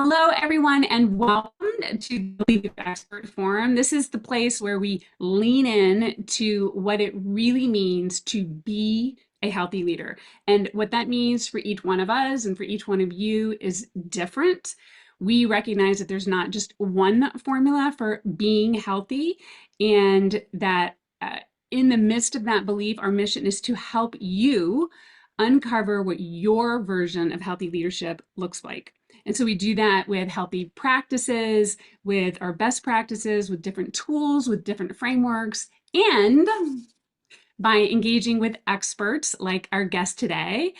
Hello, everyone, and welcome to the Leadership Expert Forum. This is the place where we lean in to what it really means to be a healthy leader. And what that means for each one of us and for each one of you is different. We recognize that there's not just one formula for being healthy, and that in the midst of that belief, our mission is to help you uncover what your version of healthy leadership looks like. And so we do that with healthy practices, with our best practices, with different tools, with different frameworks, and by engaging with experts like our guest today,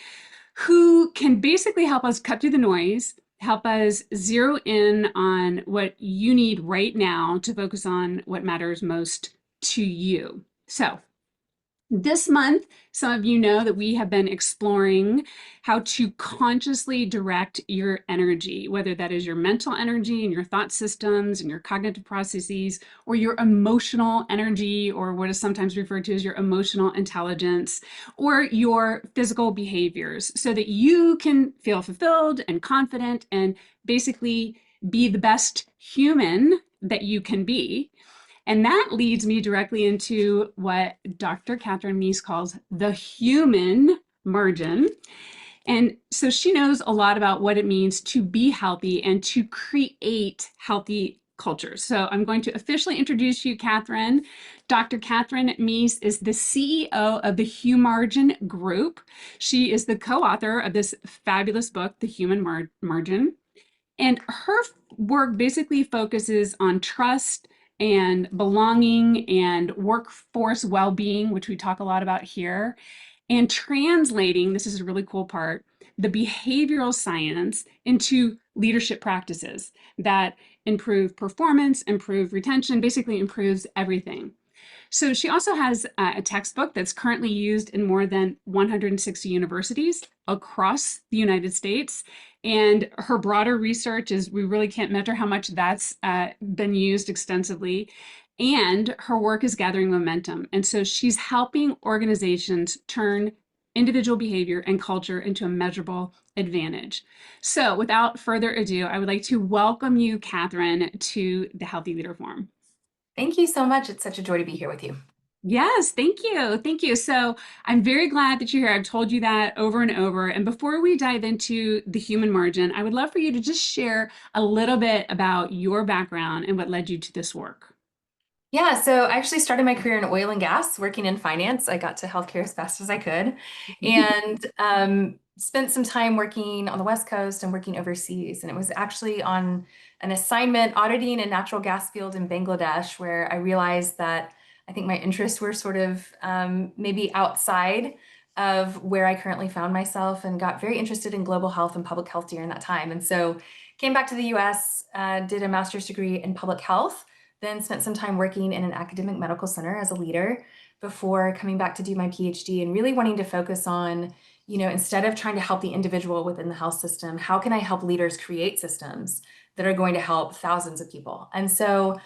who can basically help us cut through the noise, help us zero in on what you need right now to focus on what matters most to you. So, this month, some of you know that we have been exploring how to consciously direct your energy, whether that is your mental energy and your thought systems and your cognitive processes, or your emotional energy, or what is sometimes referred to as your emotional intelligence, or your physical behaviors, so that you can feel fulfilled and confident and basically be the best human that you can be. And that leads me directly into what Dr. Katherine Meese calls the human margin. And so she knows a lot about what it means to be healthy and to create healthy cultures. So I'm going to officially introduce you, Katherine. Dr. Katherine Meese is the CEO of the Humargin Group. She is the co-author of this fabulous book, The Human Margin. And her work basically focuses on trust and belonging and workforce well-being, which we talk a lot about here, and translating, this is a really cool part, the behavioral science into leadership practices that improve performance, improve retention, basically improves everything. So she also has a textbook that's currently used in more than 160 universities across the United States. And her broader research is, we really can't measure how much that's been used extensively. And her work is gathering momentum. And so she's helping organizations turn individual behavior and culture into a measurable advantage. So without further ado, I would like to welcome you, Katherine, to the Healthy Leader Forum. Thank you so much. It's such a joy to be here with you. Yes, thank you. Thank you. So I'm very glad that you're here. I've told you that over and over. And before we dive into the human margin, I would love for you to just share a little bit about your background and what led you to this work. Yeah, so I actually started my career in oil and gas, working in finance. I got to healthcare as fast as I could, and spent some time working on the West Coast and working overseas. And it was actually on an assignment auditing a natural gas field in Bangladesh where I realized that I think my interests were sort of maybe outside of where I currently found myself, and got very interested in global health and public health during that time. And so came back to the US, did a master's degree in public health, then spent some time working in an academic medical center as a leader before coming back to do my PhD, and really wanting to focus on, instead of trying to help the individual within the health system, how can I help leaders create systems that are going to help thousands of people? And so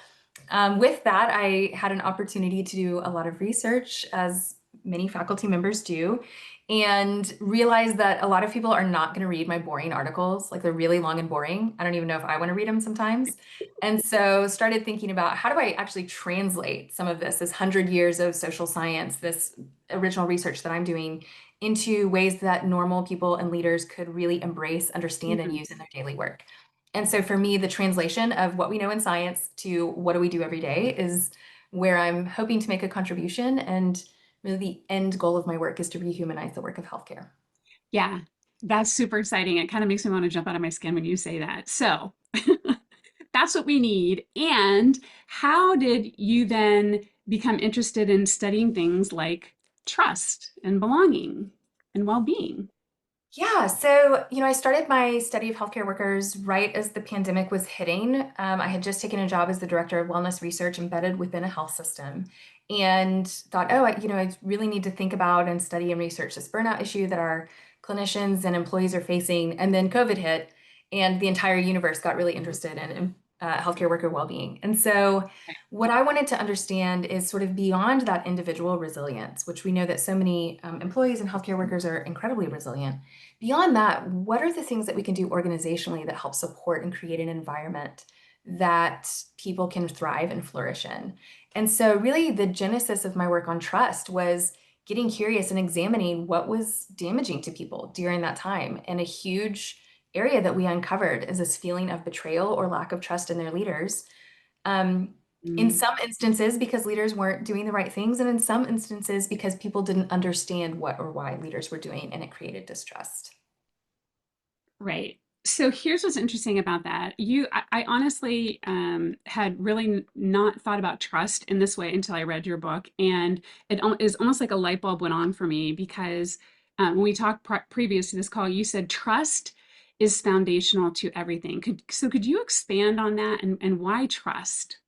with that, I had an opportunity to do a lot of research, as many faculty members do, and realized that a lot of people are not going to read my boring articles. Like, they're really long and boring. I don't even know if I want to read them sometimes. And so started thinking about, how do I actually translate some of this 100 years of social science, this original research that I'm doing, into ways that normal people and leaders could really embrace, understand, and Mhm. use in their daily work. And so for me, the translation of what we know in science to what do we do every day is where I'm hoping to make a contribution. And really the end goal of my work is to rehumanize the work of healthcare. Yeah, that's super exciting. It kind of makes me want to jump out of my skin when you say that. So that's what we need. And how did you then become interested in studying things like trust and belonging and well-being? Yeah, so, I started my study of healthcare workers right as the pandemic was hitting. I had just taken a job as the director of wellness research embedded within a health system, and thought, oh, I really need to think about and study and research this burnout issue that our clinicians and employees are facing. And then COVID hit, and the entire universe got really interested in healthcare worker well-being. And so what I wanted to understand is sort of beyond that individual resilience, which we know that so many employees and healthcare workers are incredibly resilient. Beyond that, what are the things that we can do organizationally that help support and create an environment that people can thrive and flourish in? And so, really, the genesis of my work on trust was getting curious and examining what was damaging to people during that time. And a huge area that we uncovered is this feeling of betrayal or lack of trust in their leaders. Um, in Mm, some instances, because leaders weren't doing the right things, and in some instances, because people didn't understand what or why leaders were doing, and it created distrust. right. So here's what's interesting about that. I honestly had really not thought about trust in this way until I read your book, and is almost like a light bulb went on for me because when we talked previous to this call, you said trust is foundational to everything. Could you expand on that and why trust?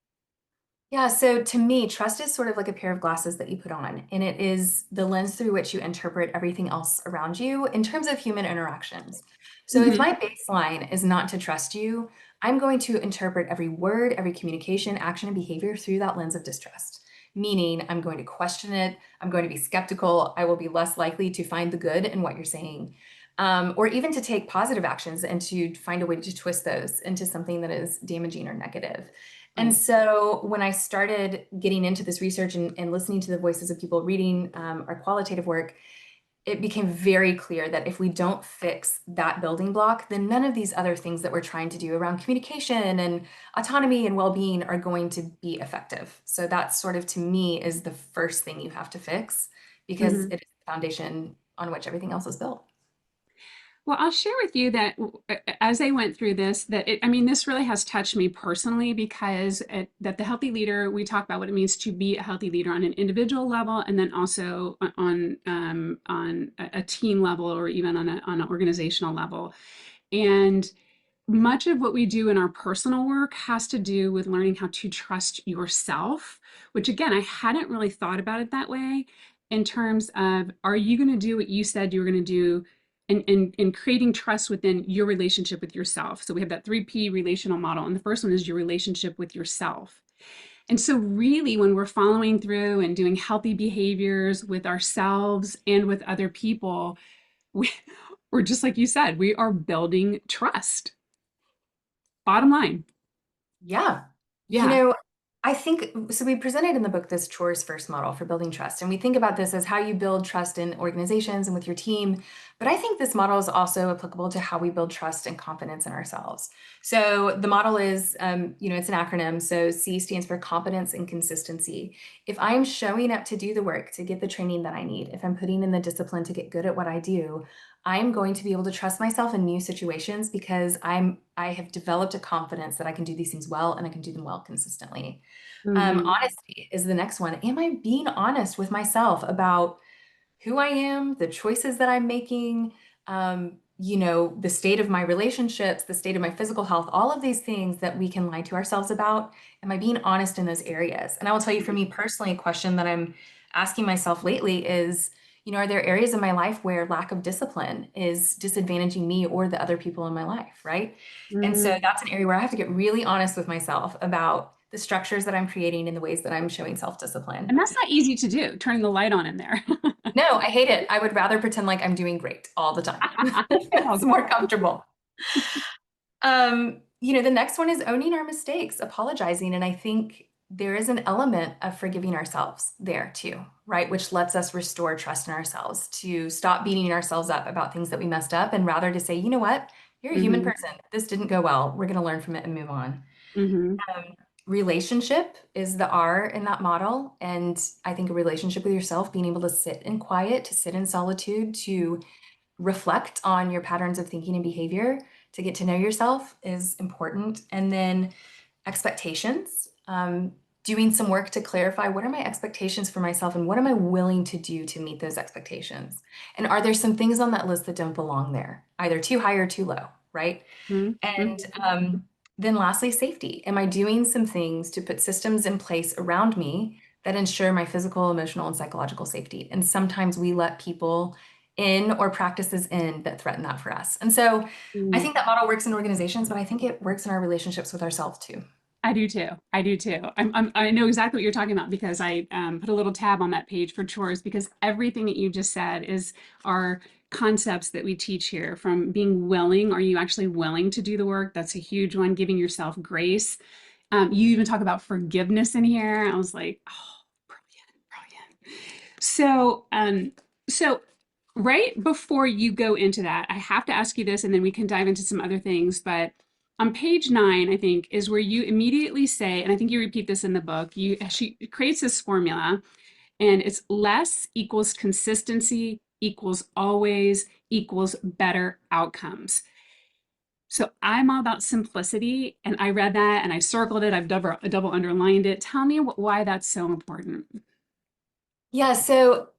Yeah, so to me, trust is sort of like a pair of glasses that you put on, and it is the lens through which you interpret everything else around you in terms of human interactions. So if Mhm. my baseline is not to trust you, I'm going to interpret every word, every communication, action, and behavior through that lens of distrust. Meaning, I'm going to question it, I'm going to be skeptical, I will be less likely to find the good in what you're saying, or even to take positive actions and to find a way to twist those into something that is damaging or negative. And Right. so when I started getting into this research and listening to the voices of people reading our qualitative work, it became very clear that if we don't fix that building block, then none of these other things that we're trying to do around communication and autonomy and well-being are going to be effective. So that sort of, to me, is the first thing you have to fix because Mhm. it is the foundation on which everything else is built. Well, I'll share with you that as I went through this, I mean, this really has touched me personally because that the healthy leader, we talk about what it means to be a healthy leader on an individual level, and then also on a team level or even on an organizational level. And much of what we do in our personal work has to do with learning how to trust yourself, which again, I hadn't really thought about it that way in terms of are you going to do what you said you were going to do and creating trust within your relationship with yourself. So we have that 3P relational model. And the first one is your relationship with yourself. And so, really, when we're following through and doing healthy behaviors with ourselves and with other people, we, we're just like you said, we are building trust. Bottom line. Yeah. You Yeah. know, I think so. We presented in the book this chores first model for building trust. And we think about this as how you build trust in organizations and with your team. But I think this model is also applicable to how we build trust and confidence in ourselves. So the model is, it's an acronym. So C stands for competence and consistency. If I'm showing up to do the work, to get the training that I need, if I'm putting in the discipline to get good at what I do, I'm going to be able to trust myself in new situations because I have developed a confidence that I can do these things well and I can do them well consistently. Hmm. Honesty is the next one. Am I being honest with myself about who I am, the choices that I'm making, the state of my relationships, the state of my physical health, all of these things that we can lie to ourselves about? Am I being honest in those areas? And I will tell you, for me personally, a question that I'm asking myself lately is, are there areas in my life where lack of discipline is disadvantaging me or the other people in my life, right? And so Mm. that's an area where I have to get really honest with myself about the structures that I'm creating and the ways that I'm showing self-discipline. And that's not easy to do, turning the light on in there. No, I hate it. I would rather pretend like I'm doing great all the time. Oh, It's more comfortable. The next one is owning our mistakes, apologizing. And I think there is an element of forgiving ourselves there too, right? Which lets us restore trust in ourselves to stop beating ourselves up about things that we messed up and rather to say, you know what? You're a human hmm. person. This didn't go well. We're going to learn from it and move on. Hmm. Um, Relationship is the R in that model. And I think a relationship with yourself, being able to sit in quiet, to sit in solitude, to reflect on your patterns of thinking and behavior, to get to know yourself is important. And then expectations, doing some work to clarify what are my expectations for myself and what am I willing to do to meet those expectations? And are there some things on that list that don't belong there, either too high or too low, right? And Hmm. then lastly, safety. Am I doing some things to put systems in place around me that ensure my physical, emotional, and psychological safety? And sometimes we let people in or practices in that threaten that for us. And so I Hmm. think that model works in organizations, but I think it works in our relationships with ourselves too. I do too. I do too. I know exactly what you're talking about because I put a little tab on that page for chores because everything that you just said is are concepts that we teach here, from being willing, are you actually willing to do the work? That's a huge one. Giving yourself grace. You even talk about forgiveness in here. I was like, oh, brilliant, brilliant. So right before you go into that, I have to ask you this, and then we can dive into some other things. But on page 9, I think, is where you immediately say, and I think you repeat this in the book. She creates this formula, and it's less equals consistency equals always equals better outcomes. So I'm all about simplicity, and I read that and I circled it. I've double underlined it. Tell me why that's so important. Yeah, so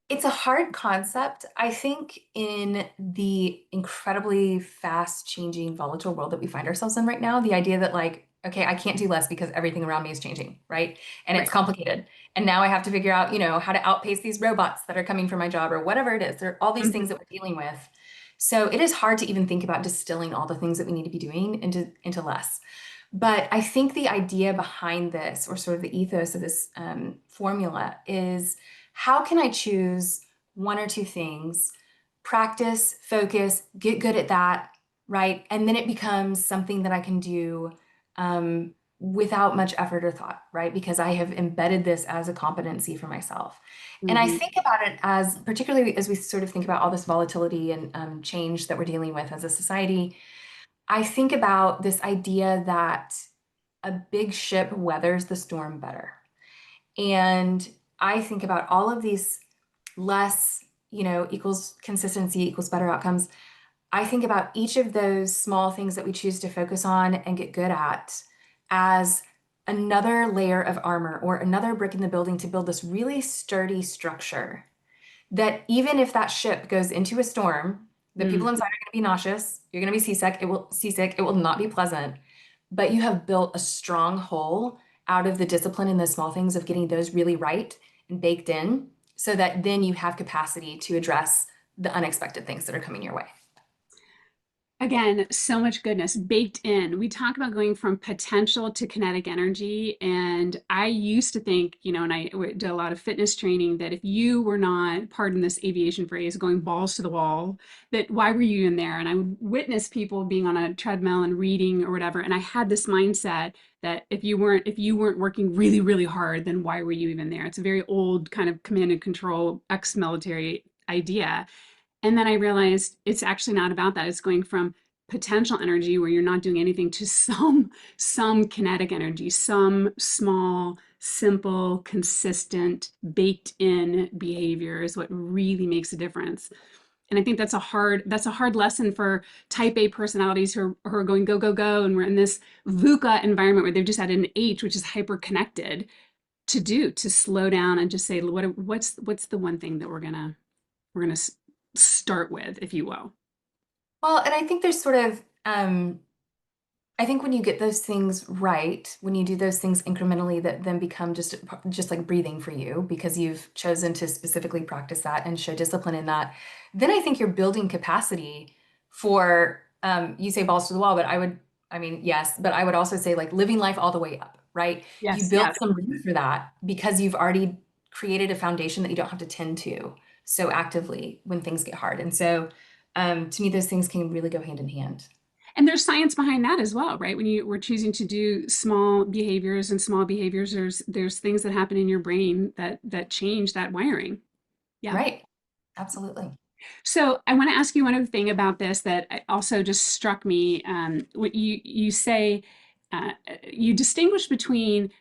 it's a hard concept. I think in the incredibly fast changing, volatile world that we find ourselves in right now, the idea that like, okay, I can't do less because everything around me is changing, right? And it's Right. complicated. And now I have to figure out, how to outpace these robots that are coming for my job or whatever it is. There are all these things Mhm. that we're dealing with. So it is hard to even think about distilling all the things that we need to be doing into less. But I think the idea behind this, or sort of the ethos of this formula, is how can I choose one or two things, practice, focus, get good at that, right? And then it becomes something that I can do without much effort or thought, right? Because I have embedded this as a competency for myself. And I Mhm. think about it as, particularly as we sort of think about all this volatility and change that we're dealing with as a society, I think about this idea that a big ship weathers the storm better. And I think about all of these less, equals consistency equals better outcomes. I think about each of those small things that we choose to focus on and get good at as another layer of armor or another brick in the building to build this really sturdy structure that even if that ship goes into a storm, the people Mm. inside are going to be nauseous, you're going to be seasick, it will not be pleasant, but you have built a strong hull out of the discipline and the small things of getting those really right and baked in so that then you have capacity to address the unexpected things that are coming your way. Again, so much goodness baked in. We talk about going from potential to kinetic energy. And I used to think, and I did a lot of fitness training, that if you were not, pardon this aviation phrase, going balls to the wall, that why were you in there? And I would witness people being on a treadmill and reading or whatever. And I had this mindset that if you weren't working really, really hard, then why were you even there? It's a very old kind of command and control ex-military idea. And then I realized it's actually not about that. It's going from potential energy where you're not doing anything to some kinetic energy, some small, simple, consistent, baked in behavior is what really makes a difference. And I think that's a hard lesson for type A personalities who are going go, go, go. And we're in this VUCA environment where they've just had an H, which is hyper connected, to slow down and just say, what's the one thing that we're gonna start with, if you will. Well, and I think there's sort of, I think when you get those things right, when you do those things incrementally that then become just like breathing for you because you've chosen to specifically practice that and show discipline in that, then I think you're building capacity for you say balls to the wall, but I mean, yes, but I would also say like living life all the way up, right? You Yes, build yes. some room for that because you've already created a foundation that you don't have to tend to so actively when things get hard. And so to me, those things can really go hand in hand. And there's science behind that as well, right? When you were choosing to do small behaviors, there's things that happen in your brain that change that wiring. Yeah. Right. Absolutely. So I want to ask you one other thing about this that also just struck me. What you say, you distinguish between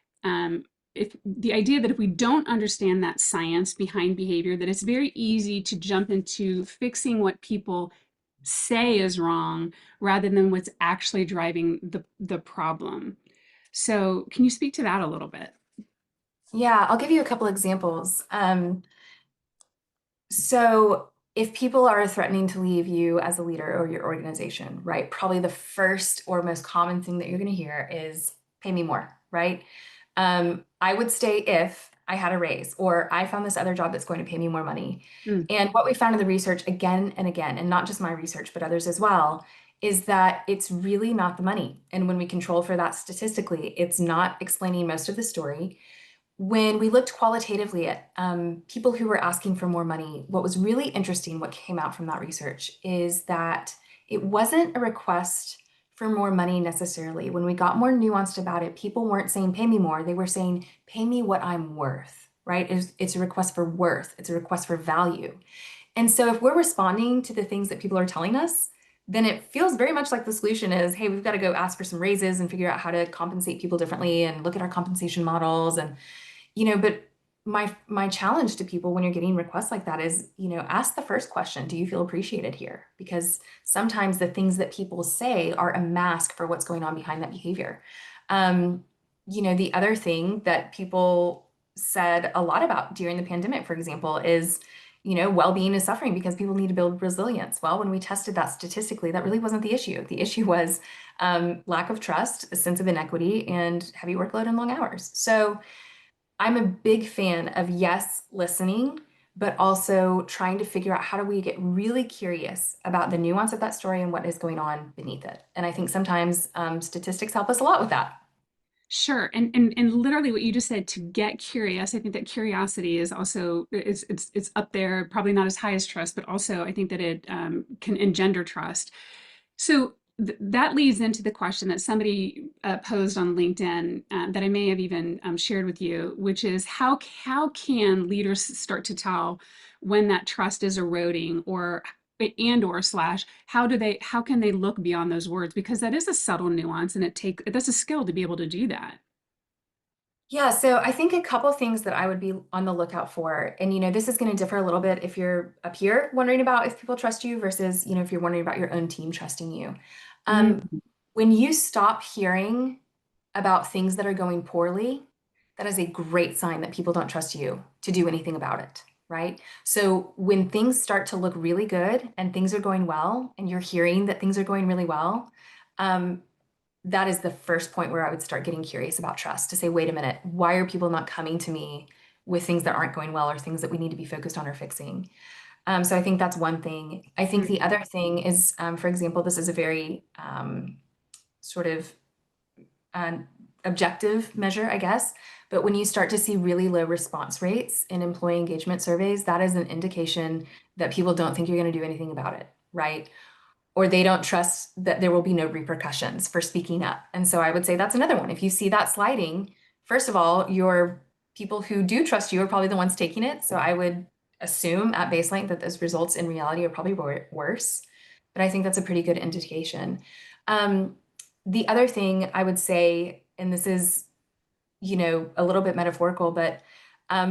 if the idea that if we don't understand that science behind behavior, that it's very easy to jump into fixing what people say is wrong rather than what's actually driving the problem. So can you speak to that a little bit? Yeah, I'll give you a couple examples. So if people are threatening to leave you as a leader or your organization, right, probably the first or most common thing that you're going to hear is pay me more, right? I would stay if I had a raise, or I found this other job that's going to pay me more money. Mm, And what we found in the research again and again, and not just my research, but others as well, is that it's really not the money. And when we control for that statistically, it's not explaining most of the story. when we looked qualitatively at people who were asking for more money, what was really interesting, what came out from that research, is that it wasn't a request for more money necessarily. When we got more nuanced about it, people weren't saying, pay me more. They were saying, pay me what I'm worth, right? It's a request for worth, it's a request for value. And so if we're responding to the things that people are telling us, then it feels very much like the solution is, hey, we've got to go ask for some raises and figure out how to compensate people differently and look at our compensation models and but my challenge to people when you're getting requests like that is, ask the first question, do you feel appreciated here? Because sometimes the things that people say are a mask for what's going on behind that behavior. Um, the other thing that people said a lot about during the pandemic, for example, is, well-being is suffering because people need to build resilience. Well, when we tested that statistically, that really wasn't the issue. The issue was lack of trust, a sense of inequity, and heavy workload and long hours. So I'm a big fan of yes, listening, but also trying to figure out how do we get really curious about the nuance of that story and what is going on beneath it. And I think sometimes statistics help us a lot with that. Sure. And literally what you just said, to get curious, I think that curiosity is also it's up there, probably not as high as trust, but also I think that it can engender trust. So that leads into the question that somebody posed on LinkedIn that I may have even shared with you, which is how can leaders start to tell when that trust is eroding, or slash how can they look beyond those words, because that is a subtle nuance, and that's a skill to be able to do that. Yeah, so I think a couple things that I would be on the lookout for, and this is going to differ a little bit if you're up here wondering about if people trust you versus, if you're wondering about your own team trusting you. Um, Mm, when you stop hearing about things that are going poorly, that is a great sign that people don't trust you to do anything about it, right? So when things start to look really good and things are going well, and you're hearing that things are going really well, um, that is the first point where I would start getting curious about trust to say, wait a minute, why are people not coming to me with things that aren't going well or things that we need to be focused on or fixing? So I think that's one thing. I think the mm, other thing is, for example, this is a very sort of an objective measure, I guess. But when you start to see really low response rates in employee engagement surveys, that is an indication that people don't think you're going to do anything about it, right? Or they don't trust that there will be no repercussions for speaking up. And so I would say that's another one. If you see that sliding, first of all, your people who do trust you are probably the ones taking it. So I would assume at baseline that those results in reality are probably worse. But I think that's a pretty good indication. Um, the other thing I would say, and this is, a little bit metaphorical, but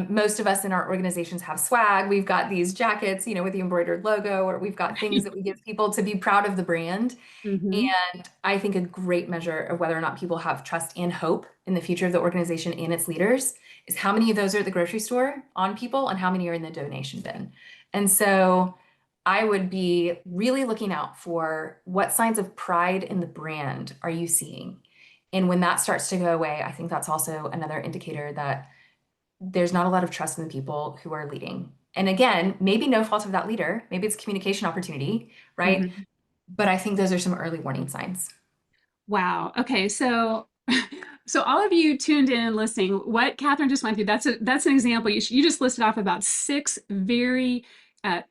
most of us in our organizations have swag. We've got these jackets, with the embroidered logo, or we've got things that we give people to be proud of the brand. mhm, And I think a great measure of whether or not people have trust and hope in the future of the organization and its leaders is how many of those are at the grocery store on people and how many are in the donation bin. And so I would be really looking out for what signs of pride in the brand are you seeing? And when that starts to go away, I think that's also another indicator that there's not a lot of trust in the people who are leading. And again, maybe no fault of that leader, maybe it's communication opportunity, right? mhm. But I think those are some early warning signs. Wow. Okay. So, so all of you tuned in and listening, what Catherine just went through, that's an example. You just listed off about six very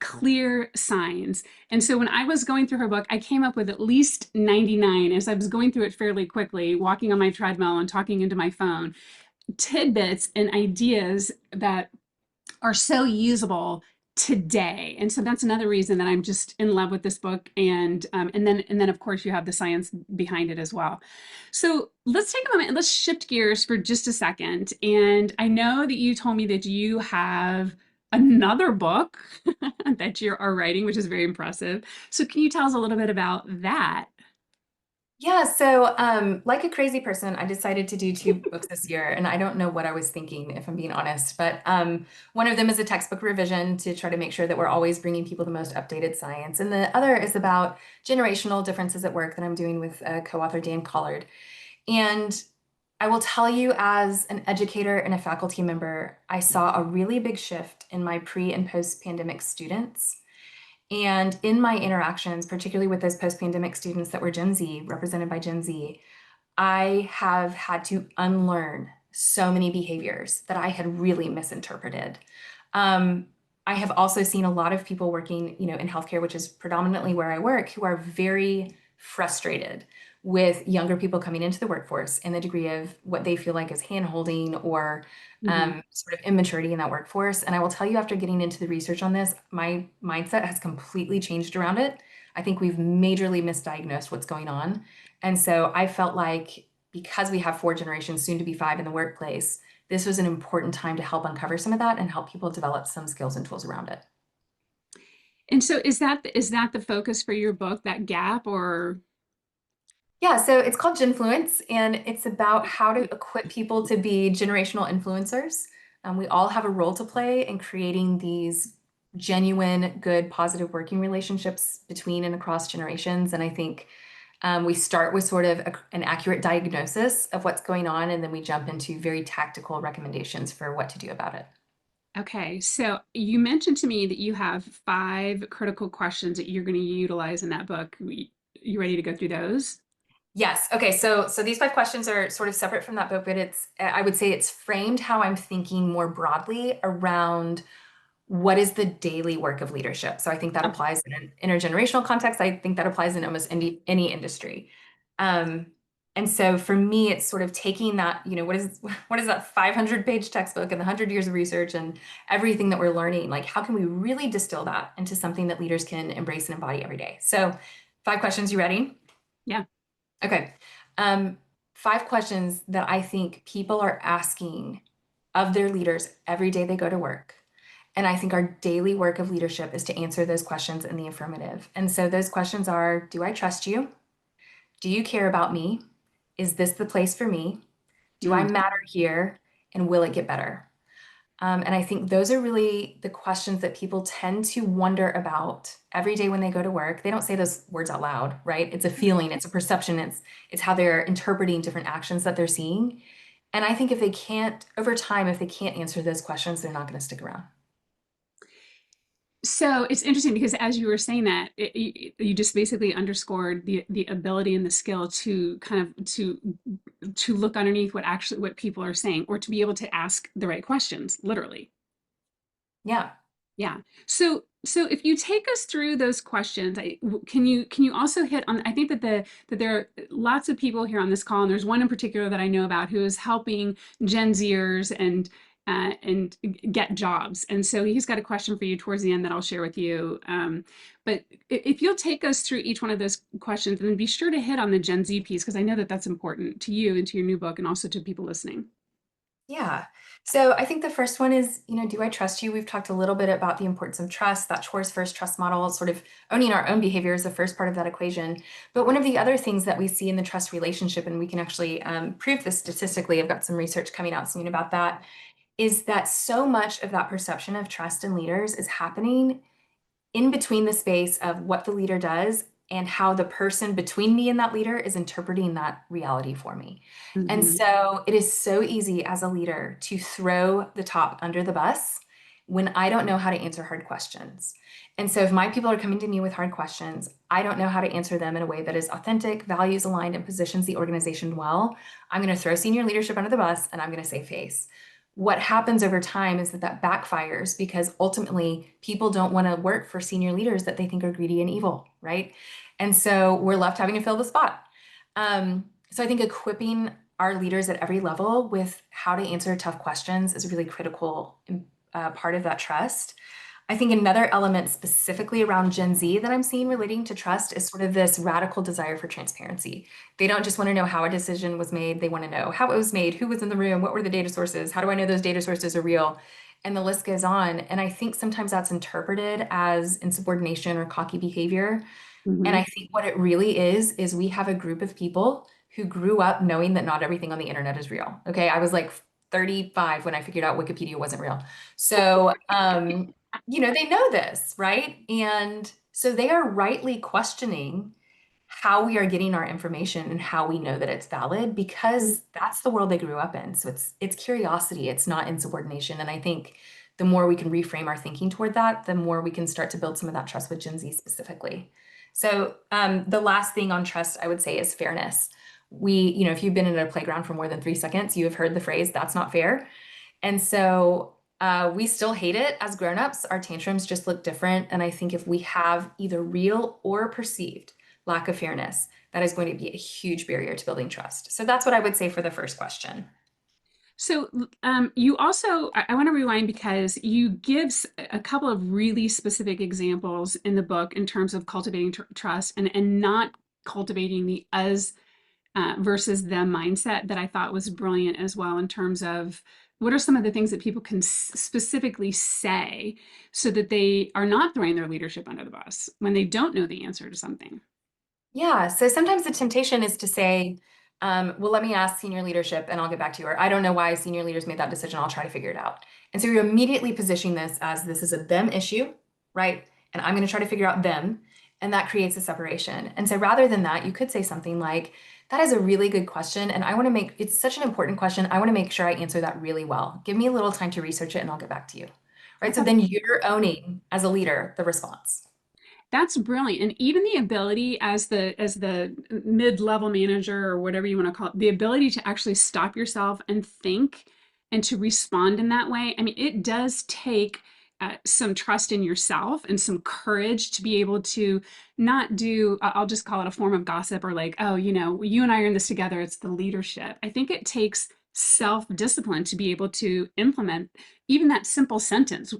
clear signs. And so when I was going through her book, I came up with at least 99 as I was going through it fairly quickly, walking on my treadmill and talking into my phone, tidbits and ideas that are so usable today. And so that's another reason that I'm just in love with this book. And then of course you have the science behind it as well. So let's take a moment and let's shift gears for just a second. And I know that you told me that you have another book that you are writing, which is very impressive. So can you tell us a little bit about that? Yeah, so like a crazy person, I decided to do two books this year, and I don't know what I was thinking, if I'm being honest. But one of them is a textbook revision to try to make sure that we're always bringing people the most updated science, and the other is about generational differences at work that I'm doing with co-author Dan Collard. And I will tell you, as an educator and a faculty member, I saw a really big shift in my pre and post-pandemic students. And in my interactions, particularly with those post-pandemic students that were Gen Z, represented by Gen Z, I have had to unlearn so many behaviors that I had really misinterpreted. Um, I have also seen a lot of people working, in healthcare, which is predominantly where I work, who are very frustrated with younger people coming into the workforce and the degree of what they feel like is handholding or Hmm. sort of immaturity in that workforce. And I will tell you, after getting into the research on this, my mindset has completely changed around it. I think we've majorly misdiagnosed what's going on. And so I felt like because we have four generations, soon to be five in the workplace, this was an important time to help uncover some of that and help people develop some skills and tools around it. And so is that the focus for your book, that gap, or Yeah, so it's called Ginfluence, and it's about how to equip people to be generational influencers. We all have a role to play in creating these genuine, good, positive working relationships between and across generations. And I think we start with sort of an accurate diagnosis of what's going on, and then we jump into very tactical recommendations for what to do about it. okay, so you mentioned to me that you have 5 critical questions that you're going to utilize in that book. You ready to go through those? Yes. Okay. So these five questions are sort of separate from that book, but I would say it's framed how I'm thinking more broadly around what is the daily work of leadership. So I think that Okay. applies in an intergenerational context. I think that applies in almost any industry. Um, and so for me, it's sort of taking that, what is that 500-page textbook and the 100 years of research and everything that we're learning? Like, how can we really distill that into something that leaders can embrace and embody every day? So, 5 questions. You ready? Yeah. Okay. Um, 5 questions that I think people are asking of their leaders every day they go to work. And I think our daily work of leadership is to answer those questions in the affirmative. And so those questions are: do I trust you? Do you care about me? Is this the place for me? Do I Mm. matter here? And will it get better? And I think those are really the questions that people tend to wonder about every day when they go to work. They don't say those words out loud, right? It's a feeling, it's a perception, it's how they're interpreting different actions that they're seeing. And I think if they can't, over time, if they can't answer those questions, they're not going to stick around. So it's interesting because as you were saying that, you just basically underscored the ability and the skill to kind of to look underneath what people are saying, or to be able to ask the right questions, literally. Yeah. Yeah. So if you take us through those questions, can you also hit on? I think that there are lots of people here on this call, and there's one in particular that I know about who is helping Gen Zers and get jobs. And so he's got a question for you towards the end that I'll share with you. But if you'll take us through each one of those questions, and be sure to hit on the Gen Z piece because I know that that's important to you and to your new book, and also to people listening. Yeah. So I think the first one is, do I trust you? We've talked a little bit about the importance of trust, that chores first trust model, sort of owning our own behavior is the first part of that equation. But one of the other things that we see in the trust relationship, and we can actually prove this statistically, I've got some research coming out soon about that, is that so much of that perception of trust in leaders is happening in between the space of what the leader does and how the person between me and that leader is interpreting that reality for me. And Mhm. so it is so easy as a leader to throw the top under the bus when I don't know how to answer hard questions. And so if my people are coming to me with hard questions, I don't know how to answer them in a way that is authentic, values aligned, and positions the organization well. I'm going to throw senior leadership under the bus and I'm going to save face. What happens over time is that backfires because ultimately people don't want to work for senior leaders that they think are greedy and evil, right? And so we're left having to fill the spot. So I think equipping our leaders at every level with how to answer tough questions is a really critical part of that trust. I think another element specifically around Gen Z that I'm seeing relating to trust is sort of this radical desire for transparency. They don't just want to know how a decision was made, they want to know how it was made, who was in the room, what were the data sources, how do I know those data sources are real? And the list goes on. And I think sometimes that's interpreted as insubordination or cocky behavior. And Mhm. I think what it really is we have a group of people who grew up knowing that not everything on the internet is real. Okay. I was like 35 when I figured out Wikipedia wasn't real. So, they know this, right? And so they are rightly questioning how we are getting our information and how we know that it's valid because that's the world they grew up in. So it's curiosity, it's not insubordination. And I think the more we can reframe our thinking toward that, the more we can start to build some of that trust with Gen Z specifically. So the last thing on trust I would say is fairness. if you've been in a playground for more than 3 seconds, you have heard the phrase, that's not fair. And so we still hate it as grown-ups. Our tantrums just look different. And I think if we have either real or perceived lack of fairness, that is going to be a huge barrier to building trust. So that's what I would say for the first question. So you also, I want to rewind because you give a couple of really specific examples in the book in terms of cultivating trust and not cultivating the us versus them mindset that I thought was brilliant as well in terms of what are some of the things that people can specifically say so that they are not throwing their leadership under the bus when they don't know the answer to something. Yeah, so sometimes the temptation is to say, well, let me ask senior leadership and I'll get back to you. Or I don't know why senior leaders made that decision. I'll try to figure it out. And so you're immediately positioning this as this is a them issue, right? And I'm going to try to figure out them. And that creates a separation. And so rather than that, you could say something like, that is a really good question. And I want to make it's such an important question. I want to make sure I answer that really well. Give me a little time to research it and I'll get back to you. I Right. So thought then you're owning as a leader the response. that's brilliant. And even the ability as the mid-level manager or whatever you want to call it, the ability to actually stop yourself and think and to respond in that way. I mean, it does take some trust in yourself and some courage to be able to not do, I'll just call it a form of gossip or like, oh, you and I are in this together. It's the leadership. I think it takes self-discipline to be able to implement even that simple sentence.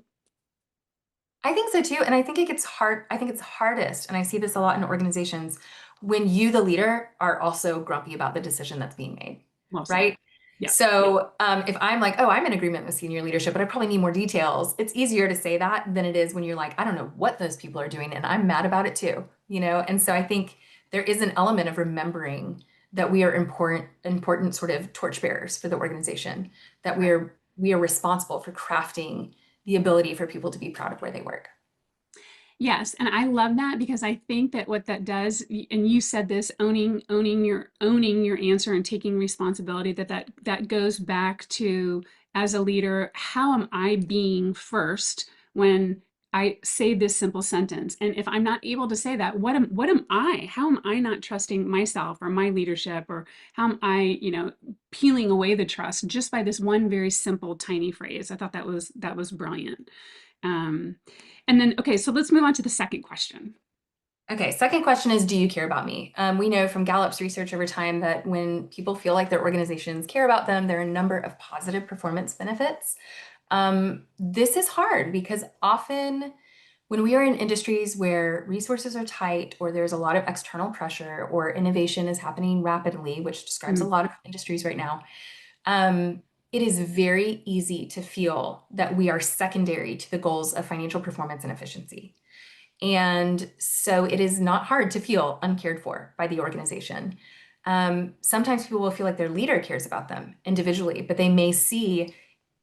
I think so too. And I think it gets hard. I think it's hardest, and I see this a lot in organizations, when you, the leader, are also grumpy about the decision that's being made, Well said. right? Yeah. So if I'm like, oh, I'm in agreement with senior leadership, but I probably need more details, it's easier to say that than it is when you're like, I don't know what those people are doing, and I'm mad about it too, you know? And so I think there is an element of remembering that we are important sort of torchbearers for the organization, that we are responsible for crafting the ability for people to be proud of where they work. Yes, and I love that because I think that what that does, and you said this, owning your answer and taking responsibility, that goes back to as a leader, how am I being first when I say this simple sentence? And if I'm not able to say that, what am I? How am I not trusting myself or my leadership, or how am I, peeling away the trust just by this one very simple, tiny phrase? I thought that was brilliant. Um, and then, okay, so let's move on to the second question. Okay, second question is, do you care about me? We know from Gallup's research over time that when people feel like their organizations care about them, there are a number of positive performance benefits. This is hard because often when we are in industries where resources are tight or there's a lot of external pressure or innovation is happening rapidly, which describes a Mm, lot of industries right now, um, it is very easy to feel that we are secondary to the goals of financial performance and efficiency. And so it is not hard to feel uncared for by the organization. Sometimes people will feel like their leader cares about them individually, but they may see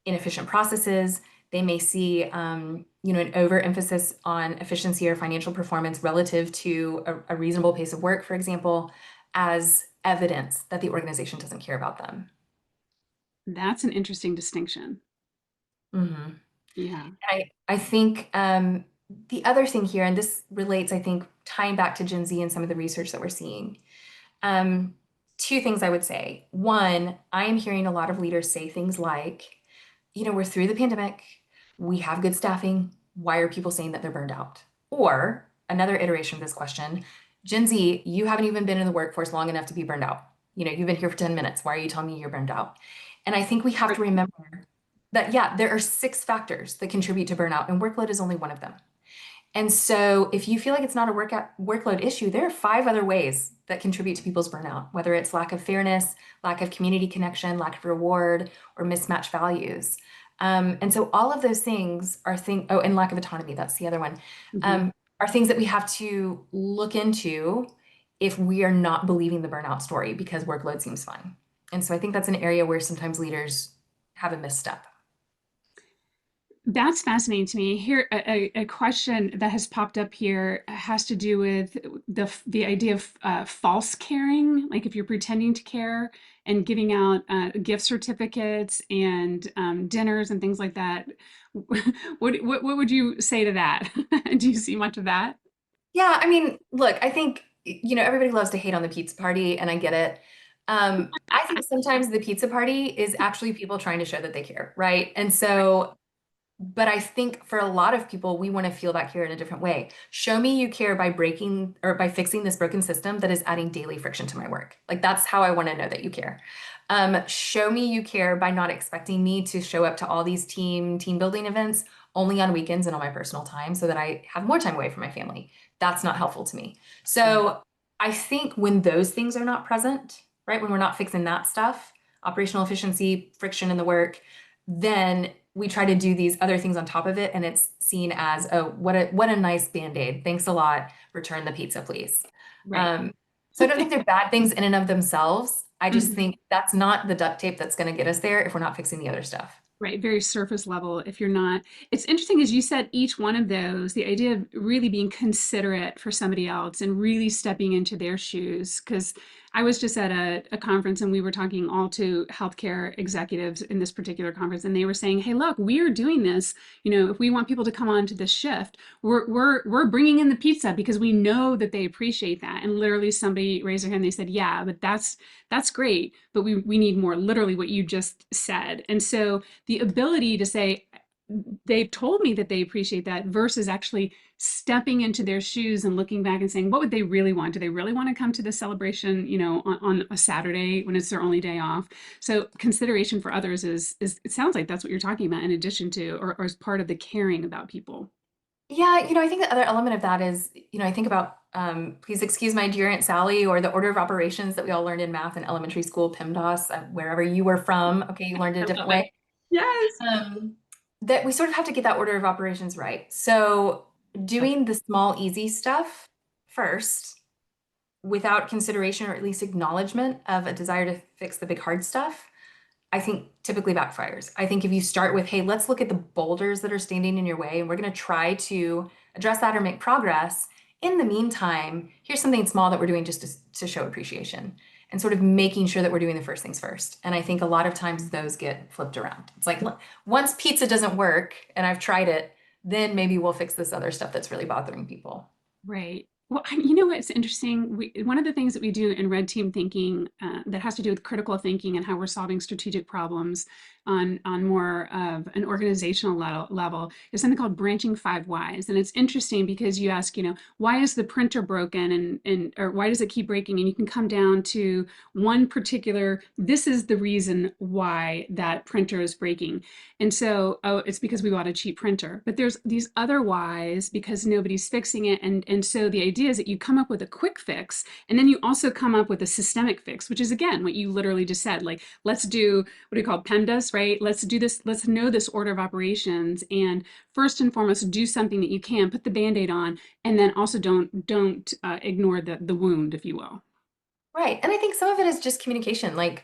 inefficient processes. They may see, an overemphasis on efficiency or financial performance relative to a reasonable pace of work, for example, as evidence that the organization doesn't care about them. that's an interesting distinction. Mhm. Yeah. I think the other thing here, and this relates, I think, tying back to Gen Z and some of the research that we're seeing. Um, Two things I would say. One, I am hearing a lot of leaders say things like, we're through the pandemic, we have good staffing. Why are people saying that they're burned out? Or another iteration of this question, Gen Z, you haven't even been in the workforce long enough to be burned out. You've been here for 10 minutes. Why are you telling me you're burned out? And I think we have to remember that, yeah, there are 6 factors that contribute to burnout, and workload is only one of them. And so if you feel like it's not a workload issue, there are 5 other ways that contribute to people's burnout, whether it's lack of fairness, lack of community connection, lack of reward, or mismatched values. And so all of those things oh, and lack of autonomy, that's the other one, Mhm. um, are things that we have to look into if we are not believing the burnout story because workload seems fun. And so I think that's an area where sometimes leaders have a misstep. That's fascinating to me. Here, a question that has popped up here has to do with the idea of false caring, like if you're pretending to care and giving out gift certificates and dinners and things like that. What would you say to that? Do you see much of that? Yeah, I mean, look, I think, everybody loves to hate on the pizza party, and I get it. I think sometimes the pizza party is actually people trying to show that they care, right? And so, but I think for a lot of people, we want to feel that care in a different way. Show me you care by breaking or by fixing this broken system that is adding daily friction to my work. Like that's how I want to know that you care. Show me you care by not expecting me to show up to all these team building events only on weekends and on my personal time so that I have more time away from my family. That's not helpful to me. Right. So I think when those things are not present, right, when we're not fixing that stuff, operational efficiency, friction in the work, then we try to do these other things on top of it, and it's seen as, oh, what a nice Band-Aid. Thanks a lot. Return the pizza, please. Right. Um, so I don't think they're bad things in and of themselves. I just Mhm. think that's not the duct tape that's going to get us there if we're not fixing the other stuff. Right, very surface level. If you're not, it's interesting as you said, each one of those, the idea of really being considerate for somebody else and really stepping into their shoes. Because I was just at a conference and we were talking all to healthcare executives in this particular conference, and they were saying, "Hey, look, we are doing this. You know, if we want people to come on to this shift, we're bringing in the pizza because we know that they appreciate that." And literally, somebody raised their hand. And they said, "Yeah, but that's great, but we need more." Literally, what you just said, and so the ability to say they've told me that they appreciate that versus actually stepping into their shoes and looking back and saying what would they really want. Do they really want to come to the celebration, you know, on a Saturday when it's their only day off? So consideration for others is it sounds like that's what you're talking about in addition to or as part of the caring about people. Yeah, I think the other element of that is, I think about please excuse my dear Aunt Sally or the order of operations that we all learned in math in elementary school, PEMDAS, wherever you were from. Okay, you learned it a I different love it. way. Yes. Um, that we sort of have to get that order of operations right. So doing the small, easy stuff first without consideration or at least acknowledgement of a desire to fix the big hard stuff, I think typically backfires. I think if you start with, hey, let's look at the boulders that are standing in your way and we're going to try to address that or make progress. In the meantime, here's something small that we're doing just to show appreciation and sort of making sure that we're doing the first things first. And I think a lot of times those get flipped around. It's like, look, once pizza doesn't work and I've tried it, then maybe we'll fix this other stuff that's really bothering people. Right. Well, you know what's interesting? One of the things that we do in red team thinking that has to do with critical thinking and how we're solving strategic problems on more of an organizational level is something called branching five whys. And it's interesting because you ask, you know, why is the printer broken and or why does it keep breaking? And you can come down to one particular, this is the reason why that printer is breaking. And so, oh, it's because we bought a cheap printer. But there's these other whys because nobody's fixing it. And so the idea is that you come up with a quick fix, and then you also come up with a systemic fix, which is again what you literally just said. Like, let's do what do you call PEMDAS, right? Let's do this, let's know this order of operations. And first and foremost, do something that you can, put the band-aid on, and then also don't ignore the wound, if you will. Right. And I think some of it is just communication. Like,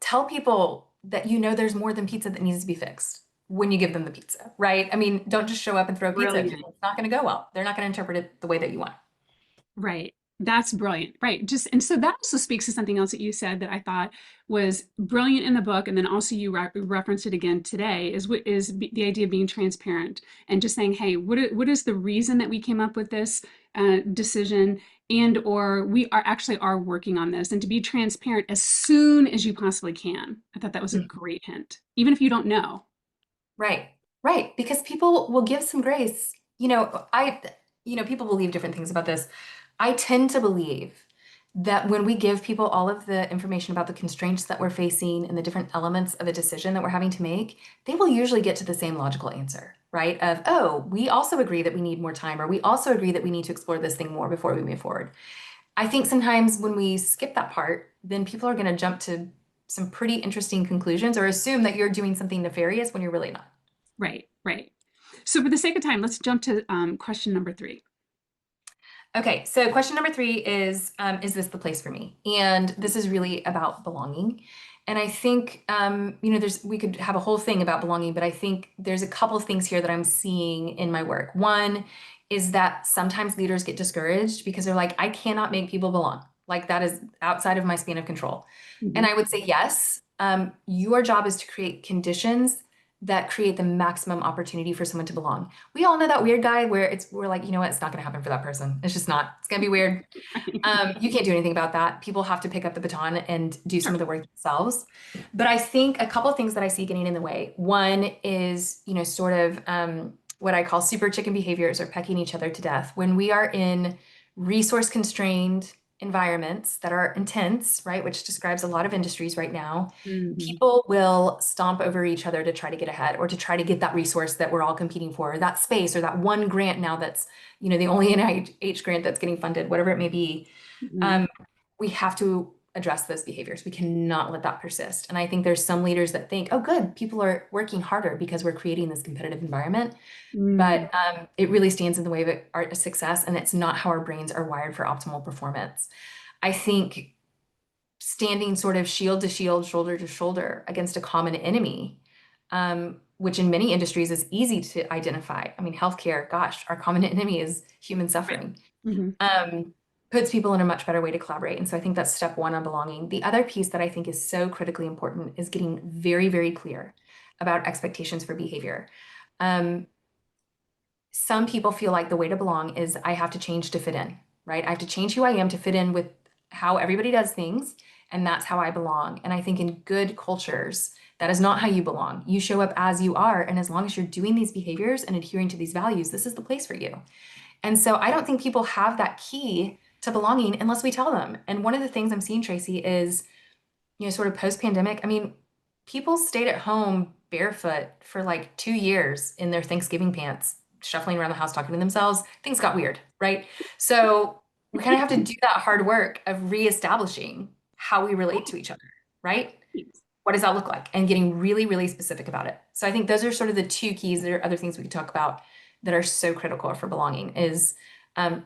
tell people that there's more than pizza that needs to be fixed when you give them the pizza, right? I mean, don't just show up and throw pizza at Brilliant. people. It's not going to go well. They're not going to interpret it the way that you want. Right. That's brilliant. Right. Just and so that also speaks to something else that you said that I thought was brilliant in the book, and then also you referenced it again today. The idea of being transparent and just saying, "Hey, what is the reason that we came up with this decision?" And or we are working on this, and to be transparent as soon as you possibly can. I thought that was a Mm. great hint, even if you don't know. Right. Right. Because people will give some grace. People believe different things about this. I tend to believe that when we give people all of the information about the constraints that we're facing and the different elements of a decision that we're having to make, they will usually get to the same logical answer, right? Of, oh, we also agree that we need more time, or we also agree that we need to explore this thing more before we move forward. I think sometimes when we skip that part, then people are going to jump to some pretty interesting conclusions or assume that you're doing something nefarious when you're really not. Right. Right. So, for the sake of time, let's jump to question number three. Okay, so question number three is this the place for me? And this is really about belonging. And I think, we could have a whole thing about belonging, but I think there's a couple of things here that I'm seeing in my work. One is that sometimes leaders get discouraged because they're like, I cannot make people belong. Like that is outside of my span of control. And Mhm. I would say, yes, your job is to create conditions that create the maximum opportunity for someone to belong. We all know that weird guy where we're like, you know what, it's not going to happen for that person. It's just not. It's going to be weird. You can't do anything about that. People have to pick up the baton and do some Sure. of the work themselves. But I think a couple of things that I see getting in the way. One is, sort of what I call super chicken behaviors or pecking each other to death. When we are in resource constrained environments that are intense, right, which describes a lot of industries right now, Mhm. people will stomp over each other to try to get ahead or to try to get that resource that we're all competing for, or that space or that one grant now that's, the only NIH grant that's getting funded, whatever it may be. Mhm. um, we have to address those behaviors. We cannot let that persist. And I think there's some leaders that think, oh, good, people are working harder because we're creating this competitive environment. Mm. But it really stands in the way of our success, and it's not how our brains are wired for optimal performance. I think standing sort of shield to shield, shoulder to shoulder against a common enemy, which in many industries is easy to identify. I mean, healthcare, gosh, our common enemy is human Right. suffering. Mhm. um, Puts people in a much better way to collaborate. And so I think that's step one on belonging. The other piece that I think is so critically important is getting very, very clear about expectations for behavior. Um, some people feel like the way to belong is I have to change to fit in, right? I have to change who I am to fit in with how everybody does things, and that's how I belong. And I think in good cultures, that is not how you belong. You show up as you are, and as long as you're doing these behaviors and adhering to these values, this is the place for you. And so I don't think people have that key to belonging unless we tell them. And one of the things I'm seeing, Tracy, is, sort of post-pandemic. I mean, people stayed at home barefoot for like 2 years in their Thanksgiving pants, shuffling around the house, talking to themselves. Things got weird, right? So we kind of have to do that hard work of reestablishing how we relate to each other, right? What does that look like? And getting really, really specific about it. So I think those are sort of the two keys. There are other things we could talk about that are so critical for belonging is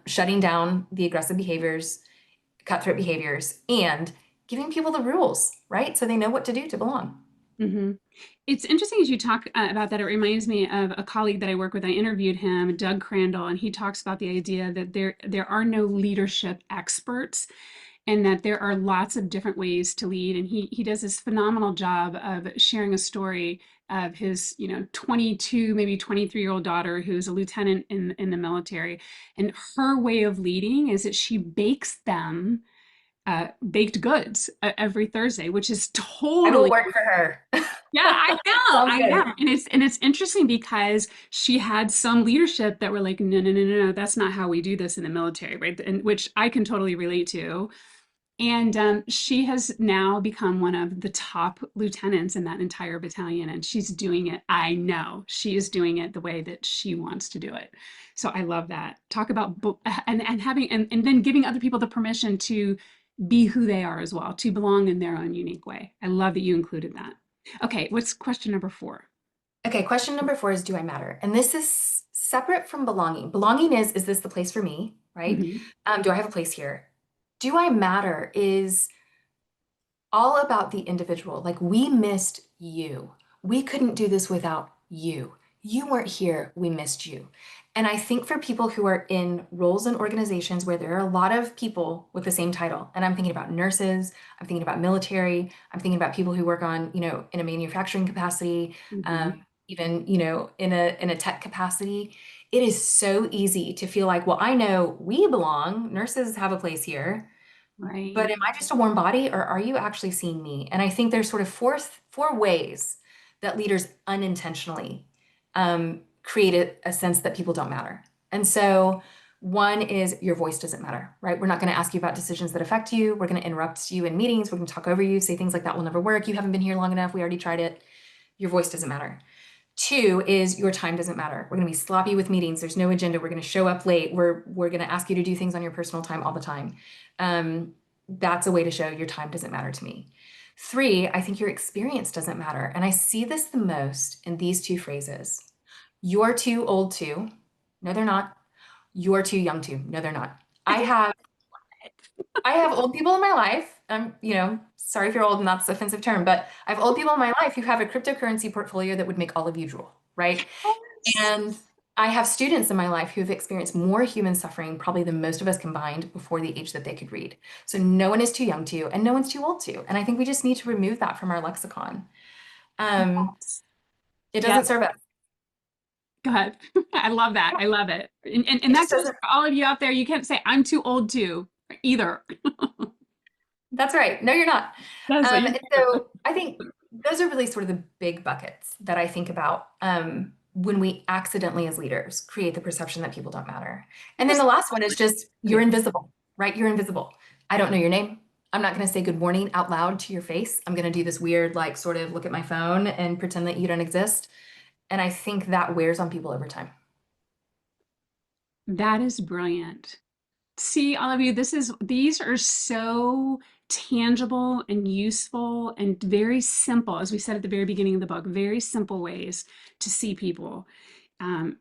shutting down the aggressive behaviors, cutthroat behaviors, and giving people the rules, right? So they know what to do to belong. Mhm. It's interesting as you talk about that. It reminds me of a colleague that I work with. I interviewed him, Doug Crandall, and he talks about the idea that there are no leadership experts, and that there are lots of different ways to lead. And he does this phenomenal job of sharing a story of his 22, maybe 23-year-old daughter who's a lieutenant in the military, and her way of leading is that she bakes them baked goods every Thursday, which is I will totally. work for her. Yeah, Sounds I good. know, and it's interesting because she had some leadership that were like, no, no, no, no, no, that's not how we do this in the military, right? And which I can totally relate to. And she has now become one of the top lieutenants in that entire battalion, and she's doing it. I know she is doing it the way that she wants to do it. So I love that. Talk about and having and then giving other people the permission to be who they are as well, to belong in their own unique way. I love that you included that. Okay, what's question number 4? Okay, question number 4 is, do I matter? And this is separate from belonging. Belonging is this the place for me, right? Hmm. Do I have a place here? Do I matter is all about the individual. Like, we missed you. We couldn't do this without you. You weren't here. We missed you. And I think for people who are in roles and organizations where there are a lot of people with the same title, and I'm thinking about nurses, I'm thinking about military, I'm thinking about people who work on, in a manufacturing capacity, Hmm. even, in a tech capacity, it is so easy to feel like, well, I know we belong, nurses have a place here, but Right. am I just a warm body, or are you actually seeing me? And I think there's sort of four ways that leaders unintentionally create a sense that people don't matter. And so one is your voice doesn't matter, right? We're not going to ask you about decisions that affect you. We're going to interrupt you in meetings. We're going to talk over you, say things like that will never work. You haven't been here long enough. We already tried it. Your voice doesn't matter. Two is your time doesn't matter. We're going to be sloppy with meetings. There's no agenda. We're going to show up late. We're going to ask you to do things on your personal time all the time. That's a way to show your time doesn't matter to me. Three, I think your experience doesn't matter. And I see this the most in these two phrases. You're too old to. No, they're not. You're too young to. No, they're not. I have old people in my life. Sorry if you're old and that's an offensive term, but I have old people in my life who have a cryptocurrency portfolio that would make all of you drool, right? And I have students in my life who have experienced more human suffering, probably than most of us combined, before the age that they could read. So no one is too young to, and no one's too old to. And I think we just need to remove that from our lexicon. Um, It Yeah, doesn't serve us. go ahead. I love that. I love it. And It that just goes doesn't. for all of you out there. You can't say, I'm too old to either. That's right. No, you're not. That's what And so I think those are really sort of the big buckets that I think about when we accidentally, as leaders, create the perception that people don't matter. And then the last one is just you're invisible, right? You're invisible. I don't know your name. I'm not going to say good morning out loud to your face. I'm going to do this weird, like, sort of look at my phone and pretend that you don't exist. And I think that wears on people over time. that is brilliant. See, all of you, these are so tangible and useful and very simple, as we said at the very beginning of the book, very simple ways to see people.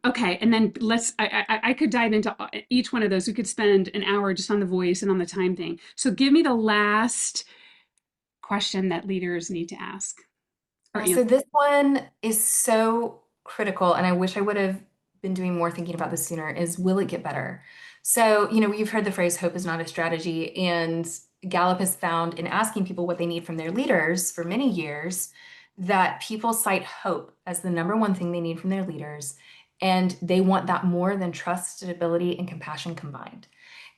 Okay, and then I could dive into each one of those. We could spend an hour just on the voice and on the time thing. So give me the last question that leaders need to ask or Yeah, answer. so this one is so critical, and I wish I would have been doing more thinking about this sooner, is will it get better? So, you've heard the phrase hope is not a strategy, and Gallup has found in asking people what they need from their leaders for many years that people cite hope as the number one thing they need from their leaders, and they want that more than trust, stability, and compassion combined.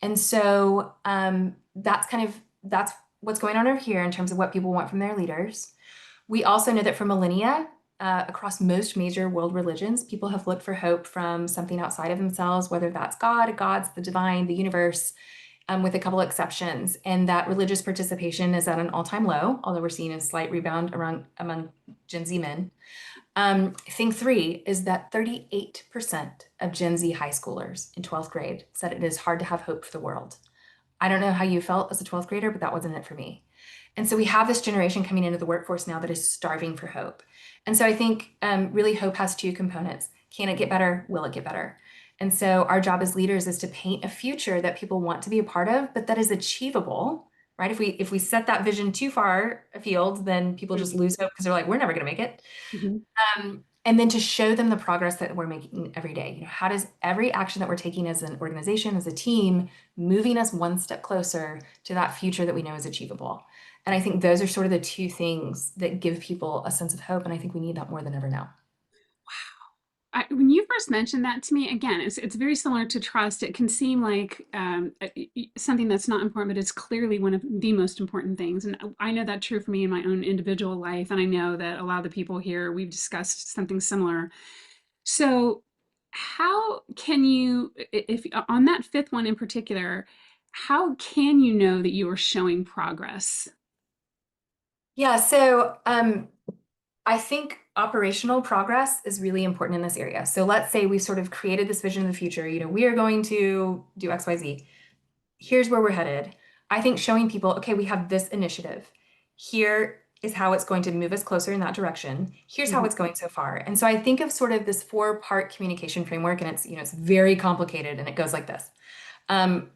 And so that's what's going on over here in terms of what people want from their leaders. We also know that for millennia, across most major world religions, people have looked for hope from something outside of themselves, whether that's God, gods, the divine, the universe, with a couple exceptions. And that religious participation is at an all-time low, although we're seeing a slight rebound among Gen Z men. Thing three is that 38% of Gen Z high schoolers in 12th grade said it is hard to have hope for the world. I don't know how you felt as a 12th grader, but that wasn't it for me. And so we have this generation coming into the workforce now that is starving for hope. And so I think really hope has two components. Can it get better? Will it get better? And so our job as leaders is to paint a future that people want to be a part of, but that is achievable, right? If we set that vision too far afield, then people just lose hope because they're like, we're never going to make it. Mhm. And then to show them the progress that we're making every day. How does every action that we're taking as an organization, as a team, moving us one step closer to that future that we know is achievable? And I think those are sort of the two things that give people a sense of hope. And I think we need that more than ever now. When you first mentioned that to me, again, it's very similar to trust. It can seem like something that's not important, but it's clearly one of the most important things. And I know that true for me in my own individual life, and I know that a lot of the people here we've discussed something similar. So, how can you, if on that fifth one in particular, how can you know that you are showing progress? Yeah, so I think operational progress is really important in this area. So let's say we sort of created this vision of the future. We are going to do XYZ. Here's where we're headed. I think showing people, okay, we have this initiative. Here is how it's going to move us closer in that direction. Here's how Mhm. it's going so far. And so I think of sort of this four-part communication framework, and it's very complicated, and it goes like this.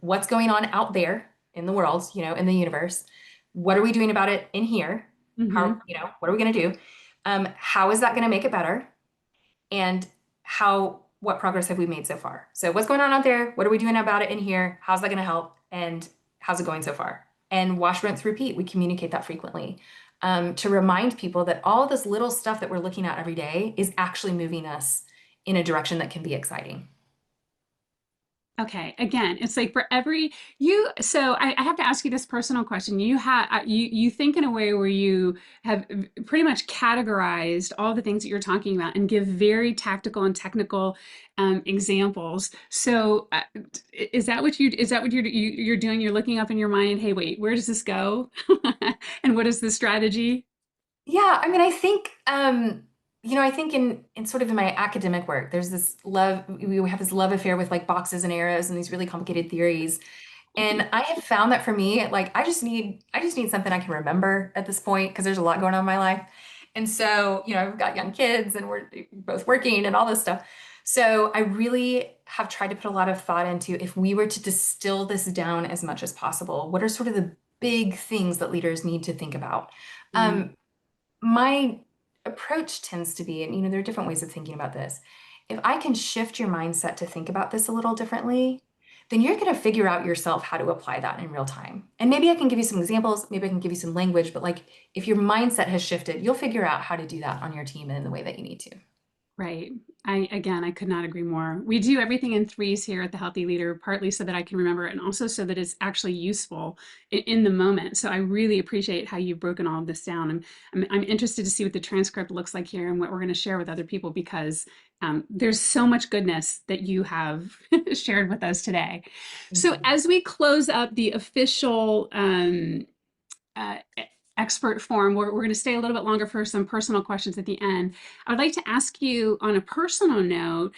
What's going on out there in the world, in the universe? What are we doing about it in here? Mhm. What are we going to do? How is that going to make it better? And what progress have we made so far? So what's going on out there? What are we doing about it in here? How's that going to help? And how's it going so far? And wash, rinse, repeat. We communicate that frequently to remind people that all this little stuff that we're looking at every day is actually moving us in a direction that can be exciting. Okay, again, it's like for every so I have to ask you this personal question. You think in a way where you have pretty much categorized all the things that you're talking about and give very tactical and technical examples. So is that what you're doing? You're looking up in your mind, hey, wait, where does this go? And what is the strategy? Yeah, I mean, I think in sort of in my academic work, there's this love, we have this love affair with like boxes and arrows and these really complicated theories. And I have found that for me, like I just need something I can remember at this point because there's a lot going on in my life. And so, I've got young kids and we're both working and all this stuff. So I really have tried to put a lot of thought into if we were to distill this down as much as possible, what are sort of the big things that leaders need to think about? Mm. Um, my approach tends to be, and there are different ways of thinking about this. If I can shift your mindset to think about this a little differently, then you're going to figure out yourself how to apply that in real time. And maybe I can give you some examples, maybe I can give you some language, but like if your mindset has shifted, you'll figure out how to do that on your team and in the way that you need to. Right. I could not agree more. We do everything in threes here at the Healthy Leader, partly so that I can remember and also so that it's actually useful in the moment. So I really appreciate how you've broken all of this down. I'm interested to see what the transcript looks like here and what we're going to share with other people because there's so much goodness that you have shared with us today. Thank So you. as we close up the official uh, expert forum. We're going to stay a little bit longer for some personal questions at the end. I would like to ask you on a personal note,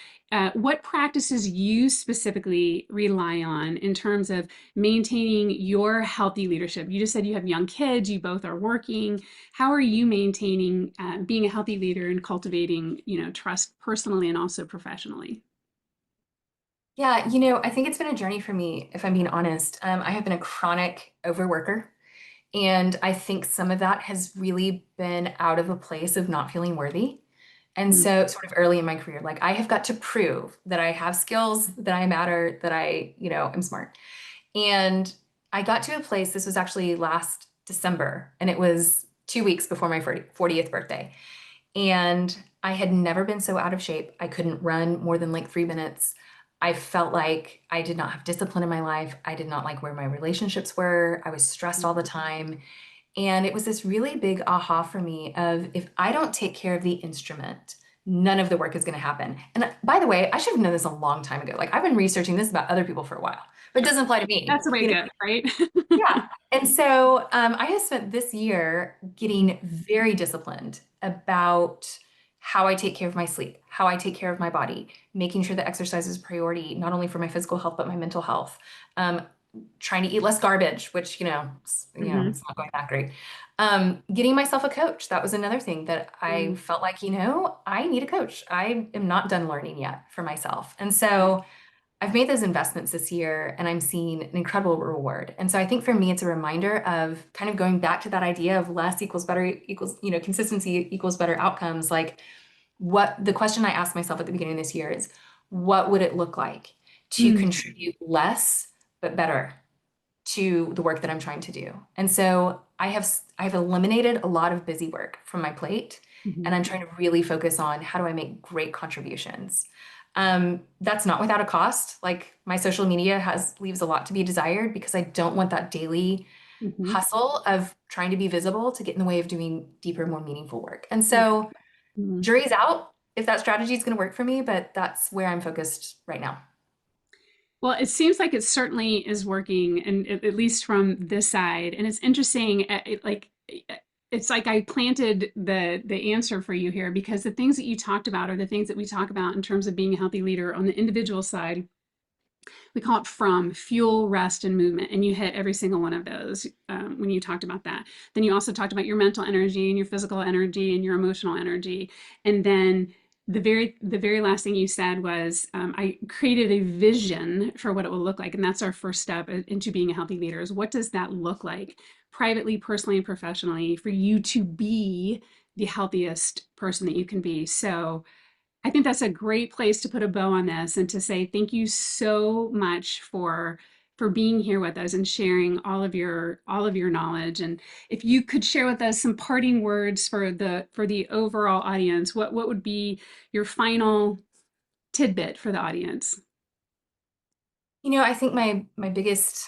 what practices you specifically rely on in terms of maintaining your healthy leadership? You just said you have young kids, you both are working. How are you maintaining being a healthy leader and cultivating, trust personally and also professionally? Yeah, I think it's been a journey for me, if I'm being honest. I have been a chronic overworker, and I think some of that has really been out of a place of not feeling worthy. And Mm, so, sort of early in my career, like I have got to prove that I have skills, that I matter, that am smart. And I got to a place, this was actually last December, and it was 2 weeks before my 40th birthday. And I had never been so out of shape. I couldn't run more than like 3 minutes. I felt like I did not have discipline in my life. I did not like where my relationships were. I was stressed all the time. And it was this really big aha for me of if I don't take care of the instrument, none of the work is going to happen. And by the way, I should have known this a long time ago. Like I've been researching this about other people for a while, but it sure. doesn't apply to me. That's the way it goes, right? Yeah. And so I have spent this year getting very disciplined about how I take care of my sleep, how I take care of my body, making sure that exercise is a priority, not only for my physical health, but my mental health. Um, Trying to eat less garbage, which, Hmm. it's not going that great. Getting myself a coach. That was another thing that I felt like, I need a coach. I am not done learning yet for myself. And so I've made those investments this year and I'm seeing an incredible reward. And so I think for me, it's a reminder of kind of going back to that idea of less equals better equals, consistency equals better outcomes. Like what the question I asked myself at the beginning of this year is, what would it look like to Mm-hmm. contribute less but better to the work that I'm trying to do? And so I've eliminated a lot of busy work from my plate, and I'm trying to really focus on how do I make great contributions. That's not without a cost. Like my social media leaves a lot to be desired because I don't want that daily Hmm. hustle of trying to be visible to get in the way of doing deeper, more meaningful work. And so Hmm. jury's out if that strategy is going to work for me, but that's where I'm focused right now. Well, it seems like it certainly is working, and at least from this side. And it's interesting, it's like I planted the answer for you here because the things that you talked about are the things that we talk about in terms of being a healthy leader on the individual side. We call it from fuel, rest, and movement. And you hit every single one of those when you talked about that. Then you also talked about your mental energy and your physical energy and your emotional energy. And then the very last thing you said was I created a vision for what it will look like. And that's our first step into being a healthy leader is what does that look like privately, personally, and professionally for you to be the healthiest person that you can be. So I think that's a great place to put a bow on this and to say thank you so much for being here with us and sharing all of your knowledge. And if you could share with us some parting words for the overall audience, what would be your final tidbit for the audience? I think my biggest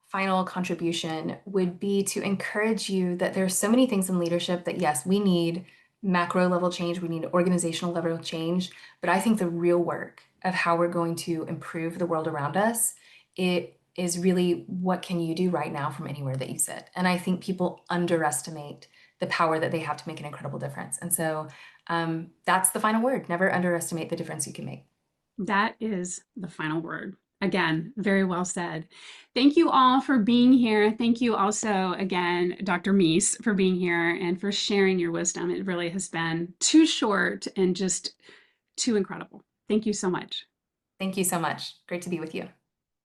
final contribution would be to encourage you that there's so many things in leadership that yes, we need macro level change, we need organizational level change, but I think the real work of how we're going to improve the world around us, it is really what can you do right now from anywhere that you sit. And I think people underestimate the power that they have to make an incredible difference. And so that's the final word. Never underestimate the difference you can make. That is the final word. Again, very well said. Thank you all for being here. Thank you also, again, Dr. Meese, for being here and for sharing your wisdom. It really has been too short and just too incredible. Thank you so much. Thank you so much. Great to be with you.